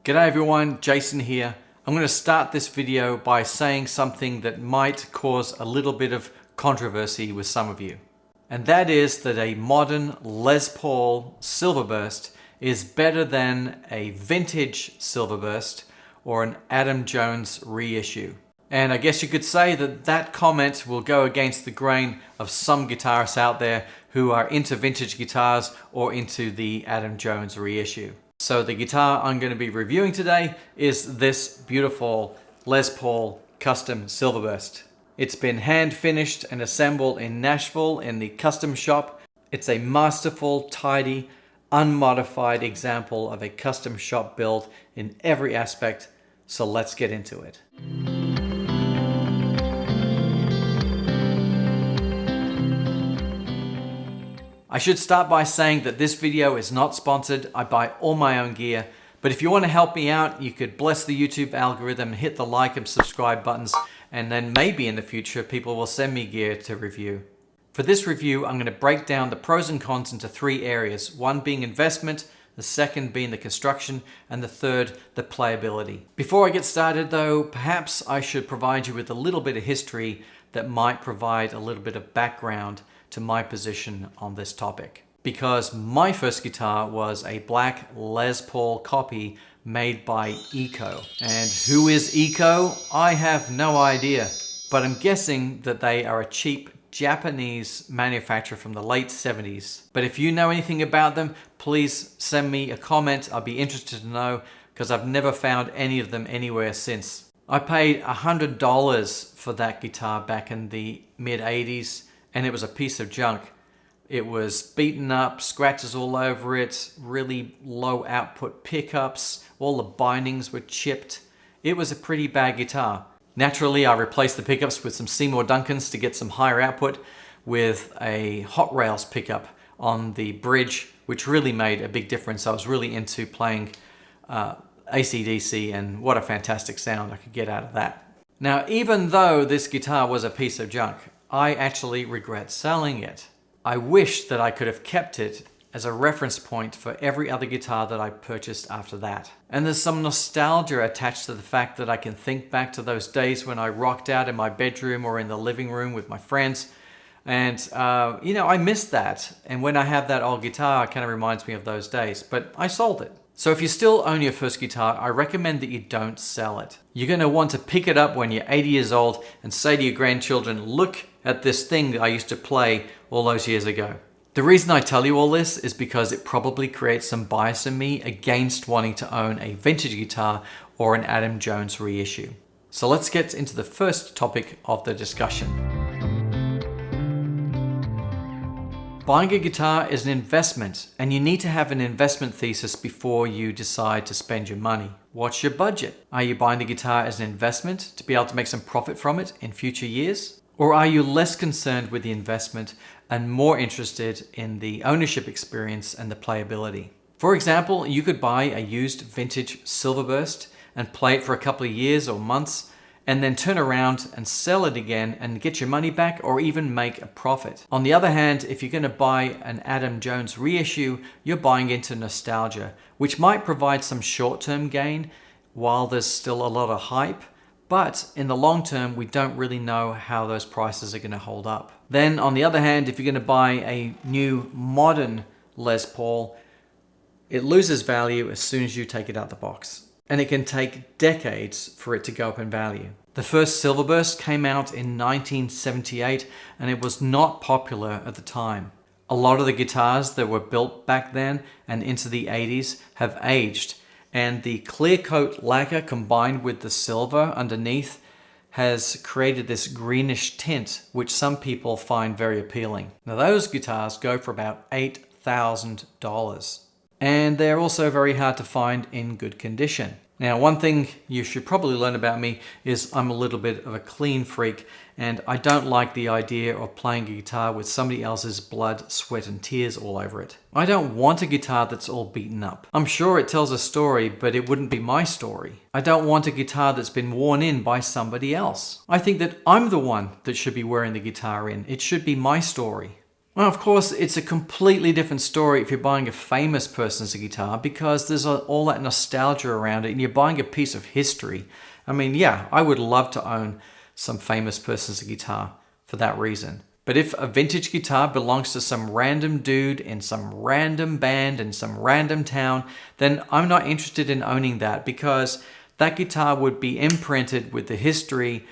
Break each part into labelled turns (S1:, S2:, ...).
S1: G'day everyone, Jason here. I'm going to start this video by saying something that might cause a little bit of controversy with some of you. And that is that a modern Les Paul Silverburst is better than a vintage Silverburst or an Adam Jones reissue. And I guess you could say that that comment will go against the grain of some guitarists out there who are into vintage guitars or into the Adam Jones reissue. So the guitar I'm going to be reviewing today is this beautiful Les Paul custom Silverburst. It's been hand finished and assembled in Nashville in the custom shop. It's a masterful, tidy, unmodified example of a custom shop build in every aspect. So let's get into it. I should start by saying that this video is not sponsored. I buy all my own gear, but if you want to help me out, you could bless the YouTube algorithm, hit the like and subscribe buttons, and then maybe in the future people will send me gear to review. For this review, I'm going to break down the pros and cons into three areas, one being investment, the second being the construction, and the third, the playability. Before I get started though, perhaps I should provide you with a little bit of history that might provide a little bit of background to my position on this topic. Because my first guitar was a black Les Paul copy made by Eco. And who is Eco? I have no idea, but I'm guessing that they are a cheap Japanese manufacturer from the late 70s. But if you know anything about them, please send me a comment. I'll be interested to know because I've never found any of them anywhere since. I paid $100 for that guitar back in the mid 80s. And it was a piece of junk. It was beaten up, scratches all over it, really low output pickups, all the bindings were chipped. It was a pretty bad guitar. Naturally, I replaced the pickups with some Seymour Duncans to get some higher output with a Hot Rails pickup on the bridge, which really made a big difference. I was really into playing AC/DC, and what a fantastic sound I could get out of that. Now, even though this guitar was a piece of junk, I actually regret selling it. I wish that I could have kept it as a reference point for every other guitar that I purchased after that. And there's some nostalgia attached to the fact that I can think back to those days when I rocked out in my bedroom or in the living room with my friends. And, I miss that. And when I have that old guitar, it kind of reminds me of those days. But I sold it. So if you still own your first guitar, I recommend that you don't sell it. You're going to want to pick it up when you're 80 years old and say to your grandchildren, look at this thing that I used to play all those years ago. The reason I tell you all this is because it probably creates some bias in me against wanting to own a vintage guitar or an Adam Jones reissue. So let's get into the first topic of the discussion. Buying a guitar is an investment, and you need to have an investment thesis before you decide to spend your money. What's your budget? Are you buying the guitar as an investment to be able to make some profit from it in future years? Or are you less concerned with the investment and more interested in the ownership experience and the playability? For example, you could buy a used vintage Silverburst and play it for a couple of years or months, and then turn around and sell it again and get your money back or even make a profit. On the other hand, if you're going to buy an Adam Jones reissue, you're buying into nostalgia, which might provide some short-term gain while there's still a lot of hype, but in the long term, we don't really know how those prices are going to hold up. Then on the other hand, if you're going to buy a new modern Les Paul, it loses value as soon as you take it out the box. And it can take decades for it to go up in value. The first Silverburst came out in 1978 and it was not popular at the time. A lot of the guitars that were built back then and into the 80s have aged, and the clear coat lacquer combined with the silver underneath has created this greenish tint which some people find very appealing. Now those guitars go for about $8,000. And they're also very hard to find in good condition. Now, one thing you should probably learn about me is I'm a little bit of a clean freak, and I don't like the idea of playing a guitar with somebody else's blood, sweat, and tears all over it. I don't want a guitar that's all beaten up. I'm sure it tells a story, but it wouldn't be my story. I don't want a guitar that's been worn in by somebody else. I think that I'm the one that should be wearing the guitar in. It should be my story. Well, of course, it's a completely different story if you're buying a famous person's guitar because there's all that nostalgia around it and you're buying a piece of history. I mean, yeah, I would love to own some famous person's guitar for that reason. But if a vintage guitar belongs to some random dude in some random band in some random town, then I'm not interested in owning that because that guitar would be imprinted with the history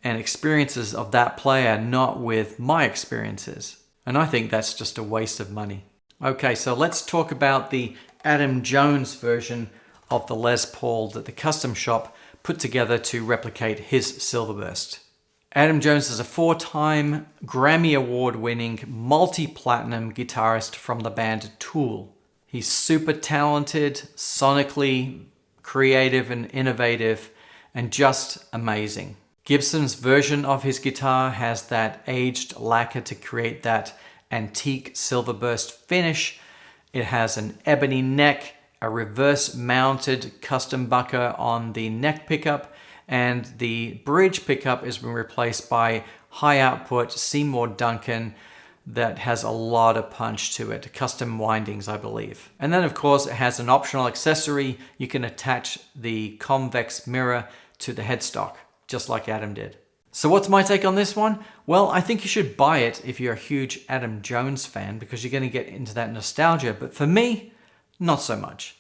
S1: and experiences of that player, not with my experiences. And I think that's just a waste of money. Okay, so let's talk about the Adam Jones version of the Les Paul that the custom shop put together to replicate his Silverburst. Adam Jones is a 4-time Grammy Award-winning multi-platinum guitarist from the band Tool. He's super talented, sonically creative and innovative, and just amazing. Gibson's version of his guitar has that aged lacquer to create that antique Silverburst finish. It has an ebony neck, a reverse mounted custom bucker on the neck pickup, and the bridge pickup has been replaced by high output Seymour Duncan that has a lot of punch to it, custom windings, I believe. And then of course it has an optional accessory. You can attach the convex mirror to the headstock, just like Adam did. So what's my take on this one? Well, I think you should buy it if you're a huge Adam Jones fan because you're going to get into that nostalgia. But for me, not so much.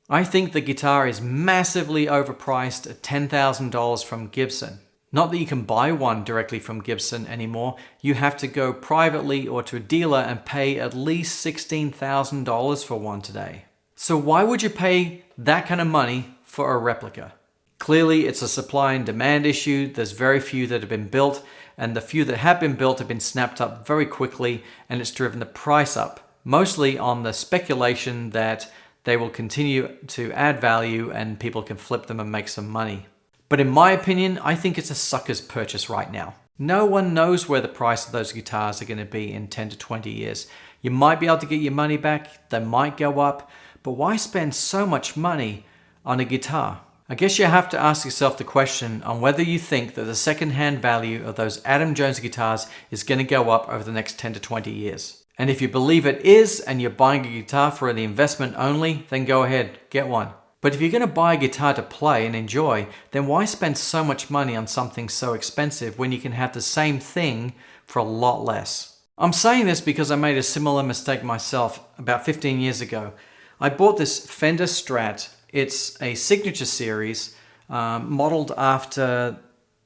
S1: I think the guitar is massively overpriced at $10,000 from Gibson. Not that you can buy one directly from Gibson anymore. You have to go privately or to a dealer and pay at least $16,000 for one today. So why would you pay that kind of money for a replica? Clearly, it's a supply and demand issue. There's very few that have been built, and the few that have been built have been snapped up very quickly, and it's driven the price up, mostly on the speculation that they will continue to add value and people can flip them and make some money. But in my opinion, I think it's a sucker's purchase right now. No one knows where the price of those guitars are going to be in 10 to 20 years. You might be able to get your money back, they might go up, but why spend so much money on a guitar? I guess you have to ask yourself the question on whether you think that the second-hand value of those Adam Jones guitars is going to go up over the next 10 to 20 years. And if you believe it is and you're buying a guitar for the investment only, then go ahead, get one. But if you're going to buy a guitar to play and enjoy, then why spend so much money on something so expensive when you can have the same thing for a lot less? I'm saying this because I made a similar mistake myself about 15 years ago. I bought this Fender Strat. It's a signature series modeled after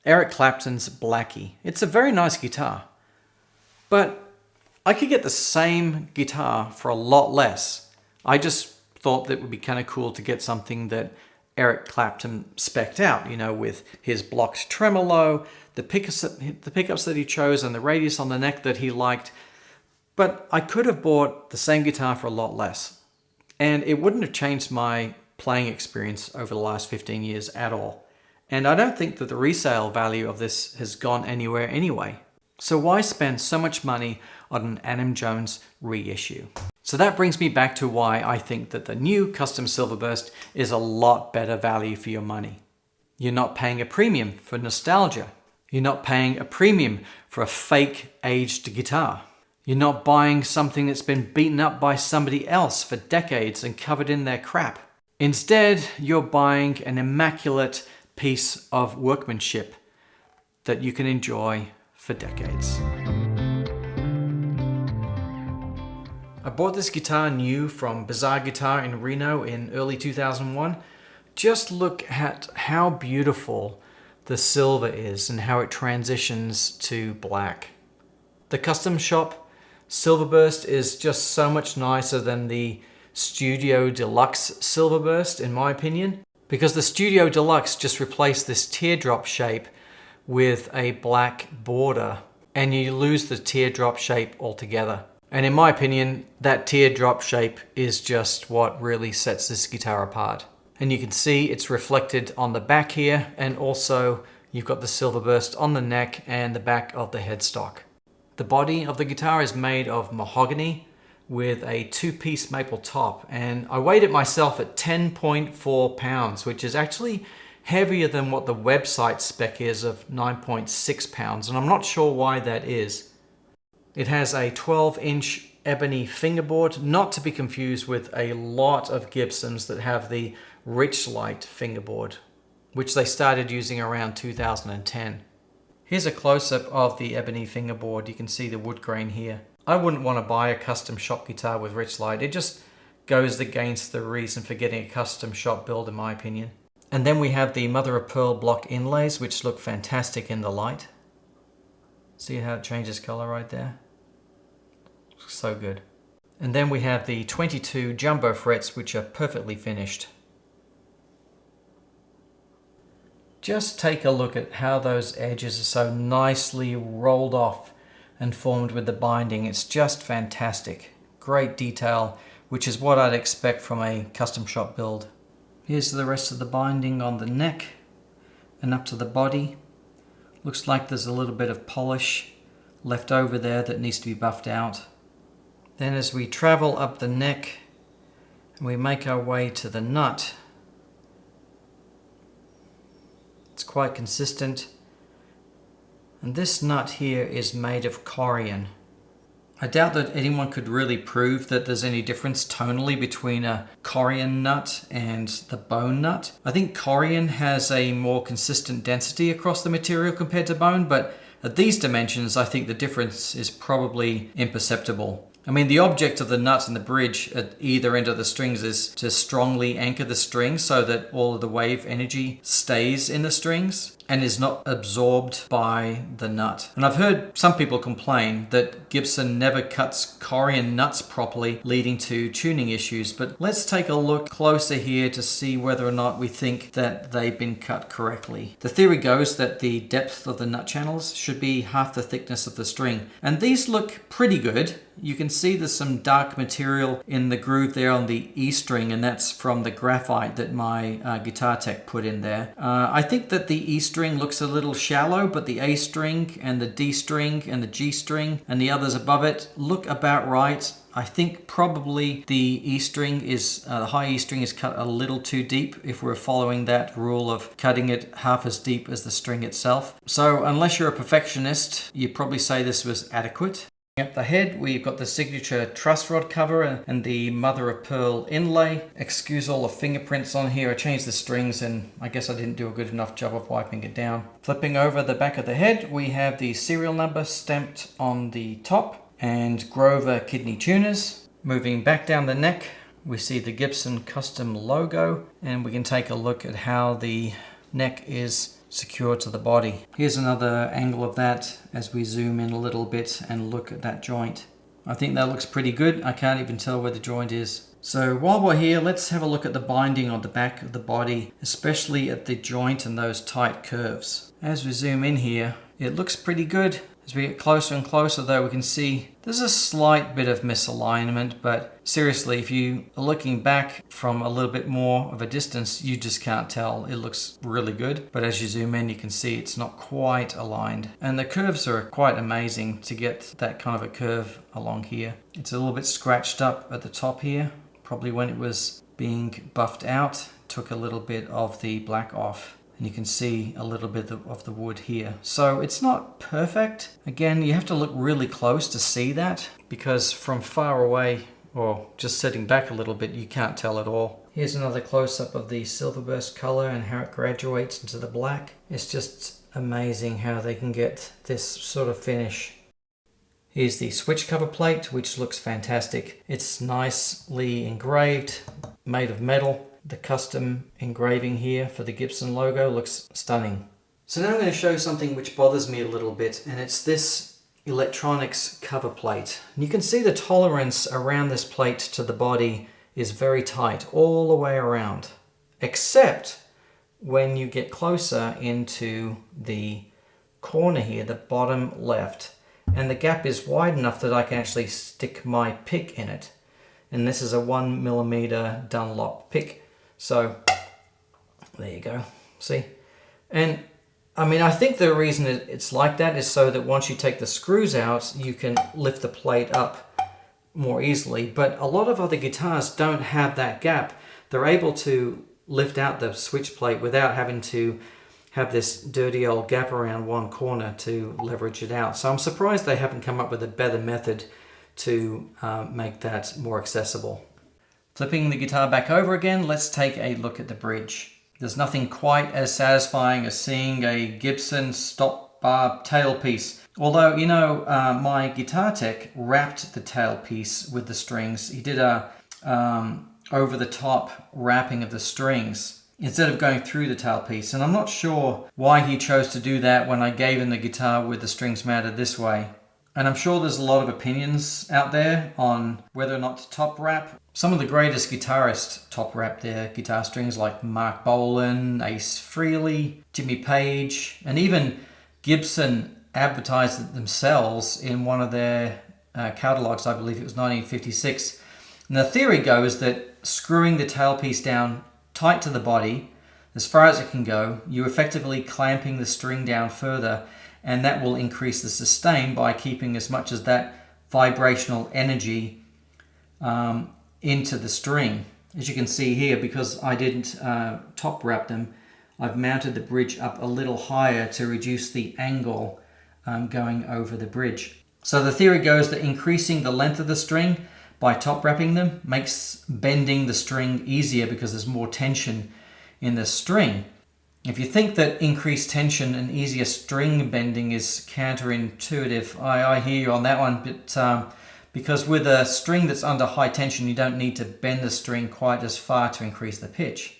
S1: Eric Clapton's Blackie. It's a very nice guitar, but I could get the same guitar for a lot less. I just thought that it would be kind of cool to get something that Eric Clapton spec'd out, you know, with his blocked tremolo, the pickups that he chose, and the radius on the neck that he liked. But I could have bought the same guitar for a lot less, and it wouldn't have changed my playing experience over the last 15 years at all. And I don't think that the resale value of this has gone anywhere anyway. So why spend so much money on an Adam Jones reissue? So that brings me back to why I think that the new custom Silverburst is a lot better value for your money. You're not paying a premium for nostalgia. You're not paying a premium for a fake aged guitar. You're not buying something that's been beaten up by somebody else for decades and covered in their crap. Instead, you're buying an immaculate piece of workmanship that you can enjoy for decades. I bought this guitar new from Bazaar Guitar in Reno in early 2001. Just look at how beautiful the silver is and how it transitions to black. The custom shop Silverburst is just so much nicer than the Studio Deluxe Silverburst, in my opinion, because the Studio Deluxe just replaced this teardrop shape with a black border, and you lose the teardrop shape altogether. And in my opinion, that teardrop shape is just what really sets this guitar apart. And you can see it's reflected on the back here, and also you've got the Silverburst on the neck and the back of the headstock. The body of the guitar is made of mahogany with a 2-piece maple top, and I weighed it myself at 10.4 pounds, which is actually heavier than what the website spec is of 9.6 pounds, and I'm not sure why that is. It has a 12-inch ebony fingerboard, not to be confused with a lot of Gibsons that have the Richlight fingerboard, which they started using around 2010. Here's a close-up of the ebony fingerboard. You can see the wood grain here. I wouldn't want to buy a custom shop guitar with Richlight. It just goes against the reason for getting a custom shop build, in my opinion. And then we have the mother of pearl block inlays, which look fantastic in the light. See how it changes color right there? Looks so good. And then we have the 22 jumbo frets, which are perfectly finished. Just take a look at how those edges are so nicely rolled off and formed with the binding. It's just fantastic. Great detail, which is what I'd expect from a custom shop build. Here's the rest of the binding on the neck and up to the body. Looks like there's a little bit of polish left over there that needs to be buffed out. Then as we travel up the neck and we make our way to the nut, it's quite consistent. And this nut here is made of corian. I doubt that anyone could really prove that there's any difference tonally between a corian nut and the bone nut. I think corian has a more consistent density across the material compared to bone, but at these dimensions I think the difference is probably imperceptible. I mean, the object of the nut and the bridge at either end of the strings is to strongly anchor the strings so that all of the wave energy stays in the strings and is not absorbed by the nut. And I've heard some people complain that Gibson never cuts corian nuts properly, leading to tuning issues. But let's take a look closer here to see whether or not we think that they've been cut correctly. The theory goes that the depth of the nut channels should be half the thickness of the string. And these look pretty good. You can see there's some dark material in the groove there on the E string, and that's from the graphite that my guitar tech put in there. I think that the E string looks a little shallow, but the A string and the D string and the G string and the others above it look about right. I think probably the E string is, the high E string is cut a little too deep if we're following that rule of cutting it half as deep as the string itself. So unless you're a perfectionist, you'd probably say this was adequate. At the head, we've got the signature truss rod cover and the mother of pearl inlay. Excuse all the fingerprints on here. I changed the strings and I guess I didn't do a good enough job of wiping it down. Flipping over the back of the head, we have the serial number stamped on the top and Grover kidney tuners. Moving back down the neck, we see the Gibson custom logo, and we can take a look at how the neck is secured to the body. Here's another angle of that as we zoom in a little bit and look at that joint. I think that looks pretty good. I can't even tell where the joint is. So while we're here, let's have a look at the binding on the back of the body, especially at the joint and those tight curves. As we zoom in here, it looks pretty good. As we get closer and closer though, we can see there's a slight bit of misalignment, but seriously, if you are looking back from a little bit more of a distance, you just can't tell. It looks really good, but as you zoom in, you can see it's not quite aligned. And the curves are quite amazing to get that kind of a curve along here. It's a little bit scratched up at the top here, probably when it was being buffed out, took a little bit of the black off. And you can see a little bit of the wood here. So it's not perfect. Again, you have to look really close to see that, because from far away or just sitting back a little bit, you can't tell at all. Here's another close-up of the Silverburst color and how it graduates into the black. It's just amazing how they can get this sort of finish. Here's the switch cover plate, which looks fantastic. It's nicely engraved, made of metal. The custom engraving here for the Gibson logo looks stunning. So now I'm going to show something which bothers me a little bit, and it's this electronics cover plate. And you can see the tolerance around this plate to the body is very tight all the way around, except when you get closer into the corner here, the bottom left, and the gap is wide enough that I can actually stick my pick in it. And this is a 1mm Dunlop pick. So there you go, see? And I mean, I think the reason it's like that is so that once you take the screws out, you can lift the plate up more easily. But a lot of other guitars don't have that gap. They're able to lift out the switch plate without having to have this dirty old gap around one corner to leverage it out. So I'm surprised they haven't come up with a better method to make that more accessible. Flipping the guitar back over again, let's take a look at the bridge. There's nothing quite as satisfying as seeing a Gibson stop bar tailpiece. Although, you know, my guitar tech wrapped the tailpiece with the strings. He did a over-the-top wrapping of the strings instead of going through the tailpiece. And I'm not sure why he chose to do that when I gave him the guitar with the strings mounted this way. And I'm sure there's a lot of opinions out there on whether or not to top wrap. Some of the greatest guitarists top wrap their guitar strings, like Mark Bolan, Ace Frehley, Jimmy Page, and even Gibson advertised it themselves in one of their catalogs. I believe it was 1956. And the theory goes that screwing the tailpiece down tight to the body, as far as it can go, you're effectively clamping the string down further, and that will increase the sustain by keeping as much as that vibrational energy into the string. As you can see here, because I didn't top wrap them, I've mounted the bridge up a little higher to reduce the angle going over the bridge. So the theory goes that increasing the length of the string by top wrapping them makes bending the string easier because there's more tension in the string. If you think that increased tension and easier string bending is counterintuitive, I hear you on that one, but because with a string that's under high tension, you don't need to bend the string quite as far to increase the pitch.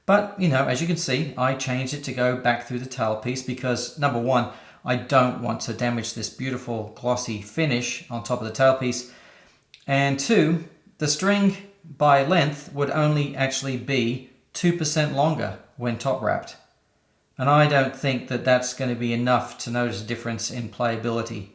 S1: But, you know, as you can see, I changed it to go back through the tailpiece because, number one, I don't want to damage this beautiful glossy finish on top of the tailpiece. And two, the string by length would only actually be 2% longer when top wrapped. And I don't think that that's going to be enough to notice a difference in playability.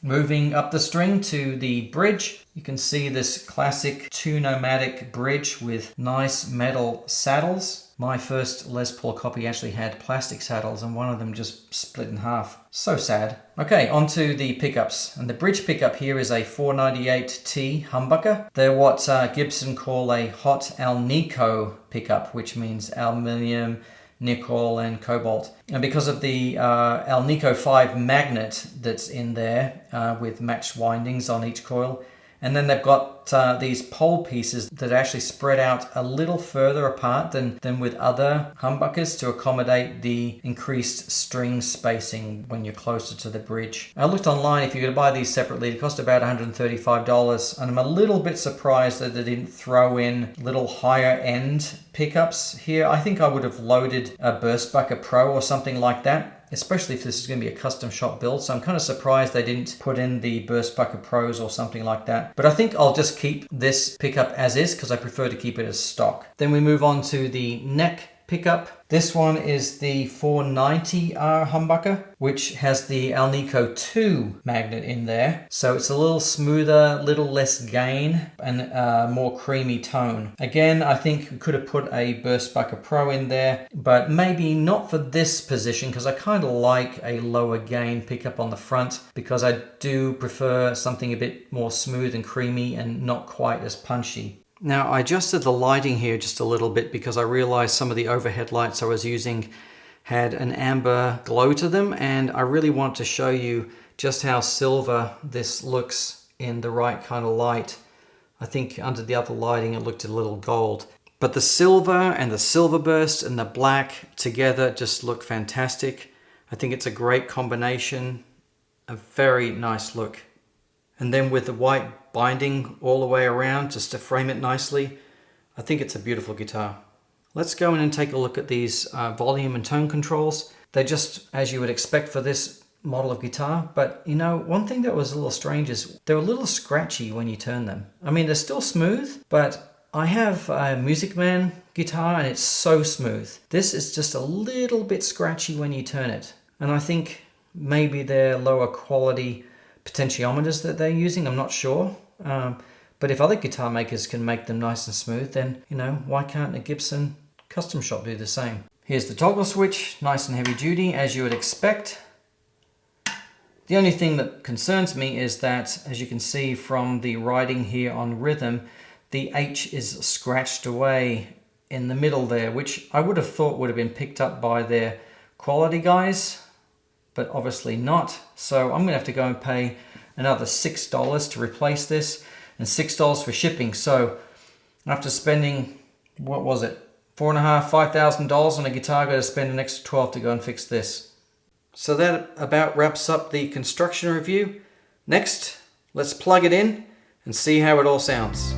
S1: Moving up the string to the bridge, you can see this classic two-nomatic bridge with nice metal saddles. My first Les Paul copy actually had plastic saddles and one of them just split in half. So sad. Okay, onto the pickups. And the bridge pickup here is a 498T humbucker. They're what Gibson call a hot alnico pickup, which means aluminium, nickel and cobalt. And because of the alnico 5 magnet that's in there with matched windings on each coil, and then they've got these pole pieces that actually spread out a little further apart than with other humbuckers to accommodate the increased string spacing when you're closer to the bridge. I looked online, if you could buy these separately, they cost about $135, and I'm a little bit surprised that they didn't throw in little higher end pickups here. I think I would have loaded a Burstbucker Pro or something like that, especially if this is going to be a custom shop build. So I'm kind of surprised they didn't put in the Burstbucker Pros or something like that. But I think I'll just keep this pickup as is because I prefer to keep it as stock. Then we move on to the neck pickup. This one is the 490R humbucker, which has the Alnico 2 magnet in there. So it's a little smoother, little less gain, and a more creamy tone. Again, I think we could have put a Burstbucker Pro in there, but maybe not for this position because I kind of like a lower gain pickup on the front because I do prefer something a bit more smooth and creamy and not quite as punchy. Now, I adjusted the lighting here just a little bit because I realized some of the overhead lights I was using had an amber glow to them, and I really want to show you just how silver this looks in the right kind of light. I think under the other lighting it looked a little gold. But the silver and the Silverburst and the black together just look fantastic. I think it's a great combination, a very nice look. And then with the white binding all the way around just to frame it nicely, I think it's a beautiful guitar. Let's go in and take a look at these volume and tone controls. They're just as you would expect for this model of guitar, but you know, one thing that was a little strange is they're a little scratchy when you turn them. I mean, they're still smooth, but I have a Music Man guitar and it's so smooth. This is just a little bit scratchy when you turn it. And I think maybe they're lower quality potentiometers that they're using, I'm not sure. But if other guitar makers can make them nice and smooth, then, you know, why can't a Gibson custom shop do the same? Here's the toggle switch, nice and heavy duty, as you would expect. The only thing that concerns me is that, as you can see from the writing here on rhythm, the H is scratched away in the middle there, which I would have thought would have been picked up by their quality guys, but obviously not. So I'm gonna have to go and pay another $6 to replace this and $6 for shipping. So after spending, what was it? $4,500, $5,000 on a guitar, I got to spend an extra 12 to go and fix this. So that about wraps up the construction review. Next, let's plug it in and see how it all sounds.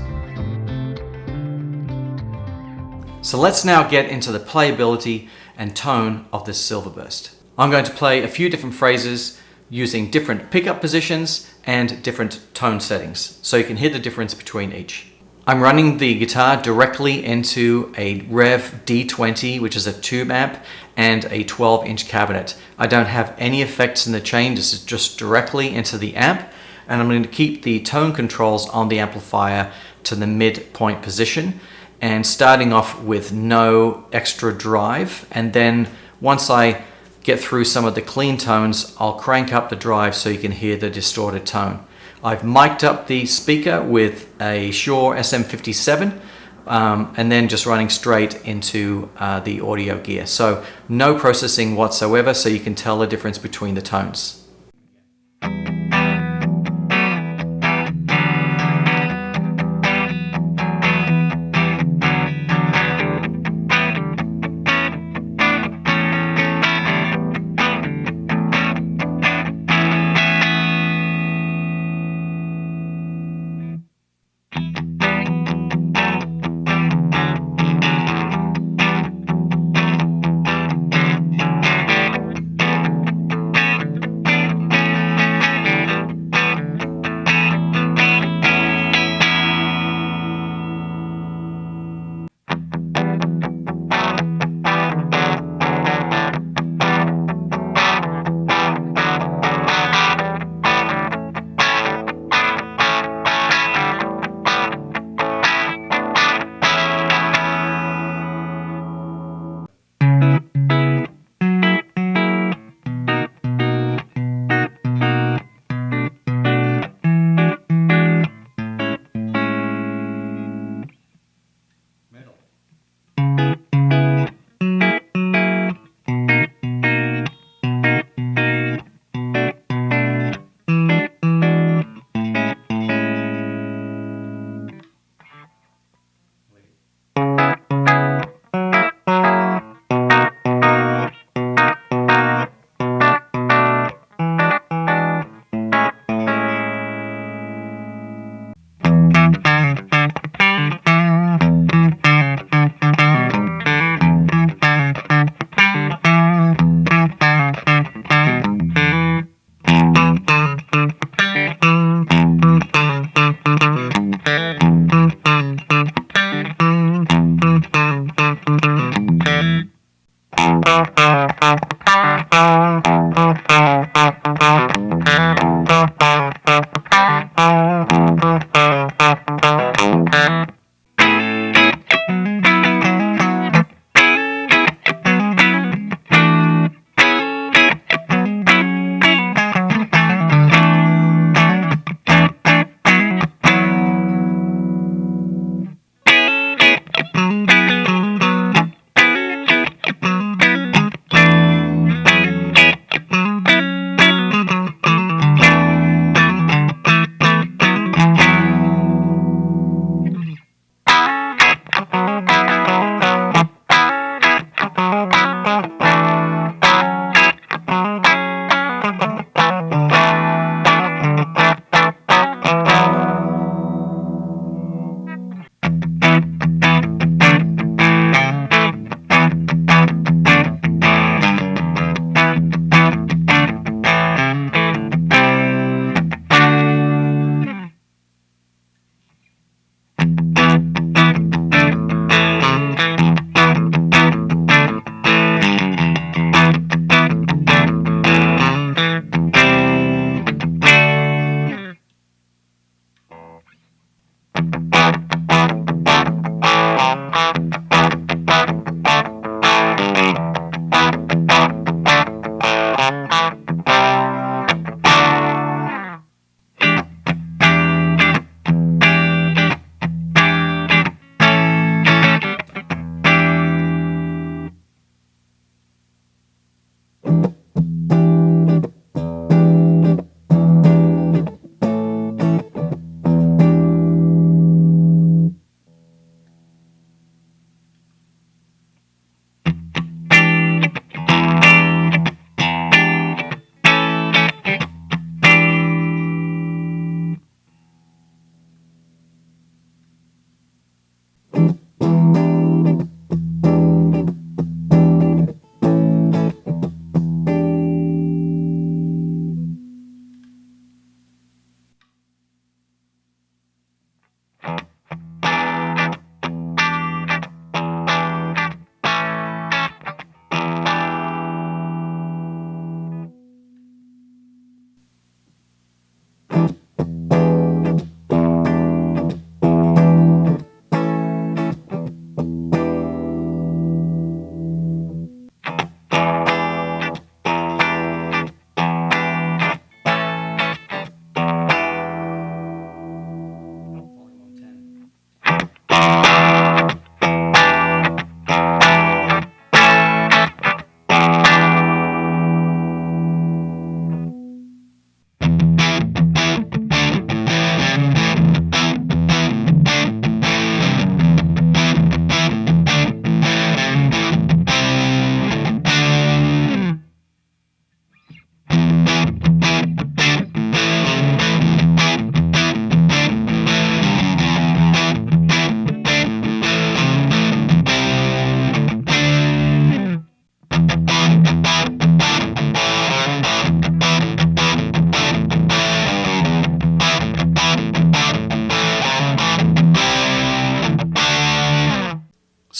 S1: So let's now get into the playability and tone of this Silverburst. I'm going to play a few different phrases using different pickup positions and different tone settings, so you can hear the difference between each. I'm running the guitar directly into a Rev D20, which is a tube amp, and a 12-inch cabinet. I don't have any effects in the chain, this is just directly into the amp, and I'm going to keep the tone controls on the amplifier to the midpoint position, and starting off with no extra drive, and then once I get through some of the clean tones, I'll crank up the drive so you can hear the distorted tone. I've mic'd up the speaker with a Shure SM57 and then just running straight into the audio gear. So no processing whatsoever, so you can tell the difference between the tones.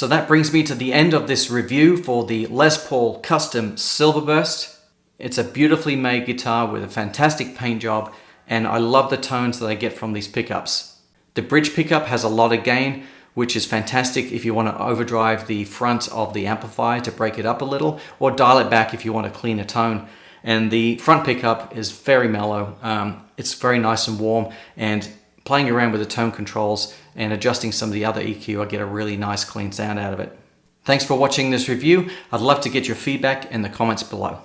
S1: So that brings me to the end of this review for the Les Paul Custom Silverburst. It's a beautifully made guitar with a fantastic paint job, and I love the tones that I get from these pickups. The bridge pickup has a lot of gain, which is fantastic if you want to overdrive the front of the amplifier to break it up a little, or dial it back if you want a cleaner tone. And the front pickup is very mellow. It's very nice and warm, and playing around with the tone controls and adjusting some of the other EQ, I get a really nice clean sound out of it. Thanks for watching this review. I'd love to get your feedback in the comments below.